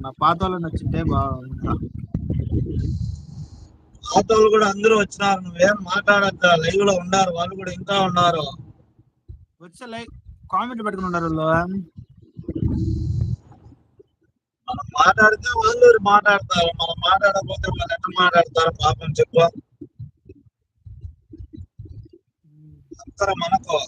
నా పాత వాళ్ళు నచ్చింటే బాగుంటా. పాత వాళ్ళు కూడా అందరూ వచ్చినారు, నువ్వేం మాట్లాడద్దా. లైవ్ లో ఉన్నారు, వాళ్ళు కూడా ఇంకా ఉన్నారు. వచ్చే లైక్ కామెంట్ పెట్టుకుని ఉన్నారు వాళ్ళు. మనం మాట్లాడితే వాళ్ళు మాట్లాడతారు, మనం మాట్లాడకపోతే వాళ్ళు ఎట్లా మాట్లాడతారు పాపం చెప్పు. అందరూ మనకు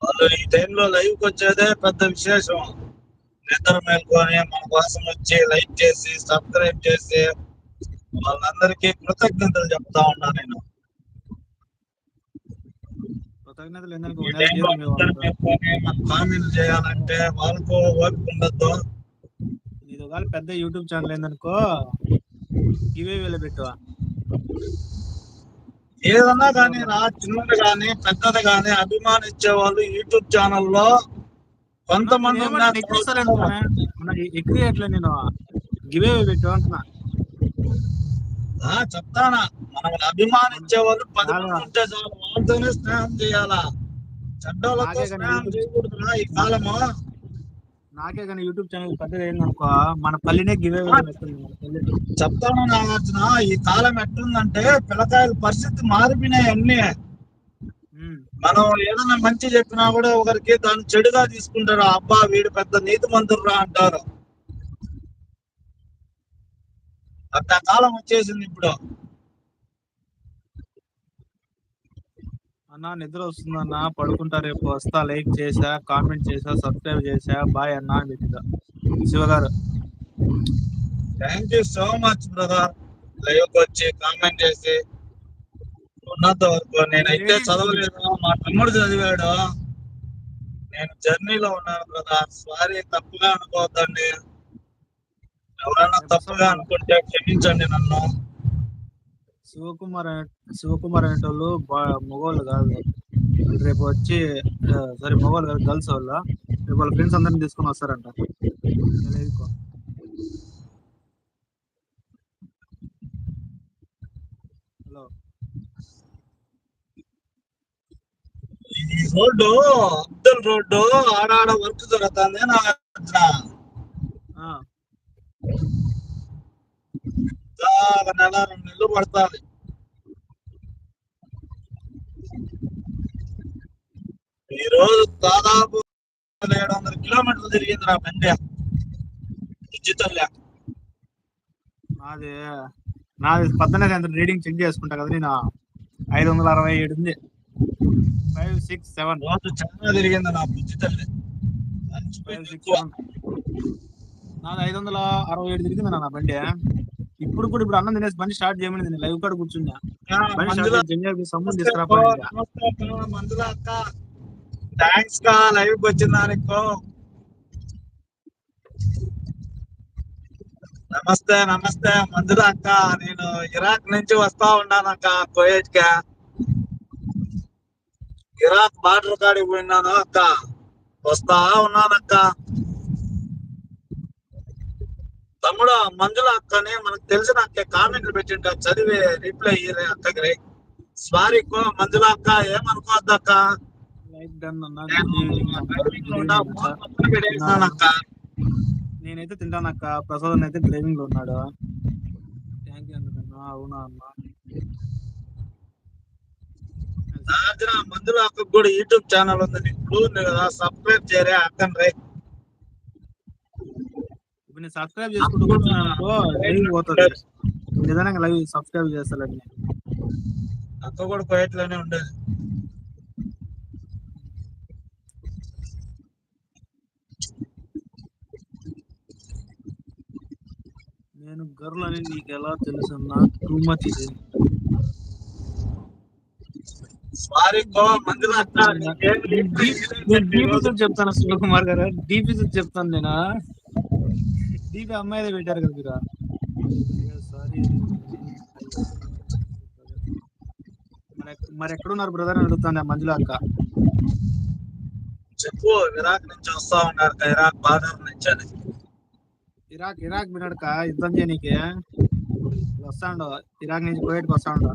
వాళ్ళు ఈ టైంలో లైవ్కి వచ్చేదే పెద్ద విశేషం. నిద్ర మేల్కొని మన కోసం వచ్చి లైక్ చేసి సబ్స్క్రైబ్ చేసి వాళ్ళందరికీ కృతజ్ఞతలు చెప్తా ఉన్నా నేను. కృతజ్ఞతలు ఎందుకు, ఈ నెల టైంలో జీతం నిద్ర ఇవ్వాలి. మేల్కొని మన కామెంట్లు చేయాలంటే వాళ్ళకు ఓపిక ఉండద్దు. నీది ఒకవేళ పెద్ద యూట్యూబ్ ఛానల్ ఏందనుకో, గివే వేలు పెట్టు. ఏదన్నా కానీ నా చిన్నది కానీ పెద్దది కానీ అభిమానించే వాళ్ళు యూట్యూబ్ ఛానల్లో కొంతమంది ఉన్నారు. ఎక్రియట్లే నేను గివే పెట్టు అంటున్నా. చెప్తానా, మనం అభిమానించే వాళ్ళు 10 మంది ఉంటే చాలు, వాళ్ళతోనే స్నేహం చేయాలా. చెడ్డోళ్ళతో స్నేహం చేయకూడదురా ఈ కాలము. నాకే కానీ యూట్యూబ్ ఛానల్ పెద్దగా అయిందనుకో, మన పల్లినే గివే పెట్టింది. చెప్తాను నాగార్జున, ఈ కాలం ఎట్లుందంటే పిల్లకాయల పరిస్థితి మారిపోయినాయి అన్ని. మనం ఏదైనా మంచి చెప్పినా కూడా ఒకరికి దాన్ని చెడుగా తీసుకుంటారు. అబ్బా వీడు పెద్ద నీతి మంతుడురా అంటారు. అంత కాలం వచ్చేసింది ఇప్పుడు. అన్నా నిద్ర వస్తుందన్నా, పడుకుంటా, రేపు వస్తా. లైక్ చేసా, కామెంట్ చేసా, సబ్స్క్రైబ్ చేసా, బాయ్ అన్నా అని పెట్టిందా శివగారు. Thank you so much brother. లైవ్కి వచ్చి కామెంట్ చేసి ఉన్నంత వరకు. నేనైతే చదవలేదు, మా తమ్ముడు చదివాడు. నేను జర్నీలో ఉన్నాను బ్రదర్, సారీ, తప్పుగా అనుకోవద్దండి. ఎవరైనా తప్పుగా అనుకుంటే క్షమించండి నన్ను. శివకుమార్ అనేటోళ్ళు మగవాళ్ళు కాదు. రేపు వచ్చి సరే మగవాళ్ళు కాదు, గర్ల్స్ వాళ్ళు. రేపు వాళ్ళ ఫ్రెండ్స్ అందరిని తీసుకొని వస్తారంట. హలో, ఈ రోడ్డు అబ్దుల్ రోడ్డు ఆడాడ వర్క్ జరుగుతుంది. నా నెల 2 నెలలు పడుతుంది. ఈ రోజు దాదాపు 700 కిలోమీటర్లు తిరిగింది నా బండి డిజిటల్. నాది 14 రీడింగ్ చెక్ చేసుకుంటా కదా నేను, 567 ఉంది. 5, 6, 7 రోజు చాలా తిరిగింది నా డిజిటల్. 5, 6, 7 నాది 567 తిరిగింది నా బండి. ఇప్పుడు అన్నం తినేసి బండి స్టార్ట్ చేయమని లైవ్ కాడ కూర్చున్నా. మంజుల అక్క థ్యాంక్స్ కా లైవ్ కి వచ్చిన దానికి. నమస్తే నమస్తే మంజుల అక్క. నేను ఇరాక్ నుంచి వస్తా ఉన్నాను అక్క, కోయేట్ కా. ఇరాక్ బార్డర్ కాడికి పోయినాను అక్క, వస్తా ఉన్నానక్క. తమ్ముడు మంజుల అక్కని మనకు తెలిసిన అక్క కామెంట్లు పెట్టింట, చదివి రిప్లై ఇయ్యలే అక్కకి. సారీ మంజుల అక్క, ఏమనుకోవద్దు అక్క. నేనైతే తింటానక్క, ప్రసాద్ అయితే డ్రైవింగ్ లో ఉన్నాడు. థ్యాంక్ యూ అందుకన్నా. అవునా అమ్మా, మంజుల అక్కకు కూడా యూట్యూబ్ ఛానల్ ఉంది, నీకు ఉంది కదా, సబ్స్క్రైబ్ చేయరే అక్కని రే. ఇప్పుడు నేను సబ్స్క్రైబ్ చేసుకుంటూ కూర్చున్నానుకో లైవ్ పోతుంది. నిజంగా లైవ్ సబ్స్క్రైబ్ చేస్తానండి. అక్క కూడా కోయట్లోనే ఉండేది. నేను గర్ల్ అని నీకు ఎలా తెలుసన్నా, టూ మచ్ ఇది. చెప్తాను శివకుమార్ గారు, డీపీ చెప్తాను నేను. డీపీ అమ్మాయిదే పెట్టారు కదా మీరు. సారీ, మరి ఎక్కడున్నారు బ్రదర్ అని అడుగుతాను మంజుల అక్క. చెప్పు, ఇరాక్ నుంచి వస్తా ఉన్నారు, ఇరాక్ బార్డర్ నుంచి. ఇరాక్ వినడక యుద్ధం చేయనీకి వస్తాండు. ఇరాక్ నుంచి కోయేట్కి వస్తాండు.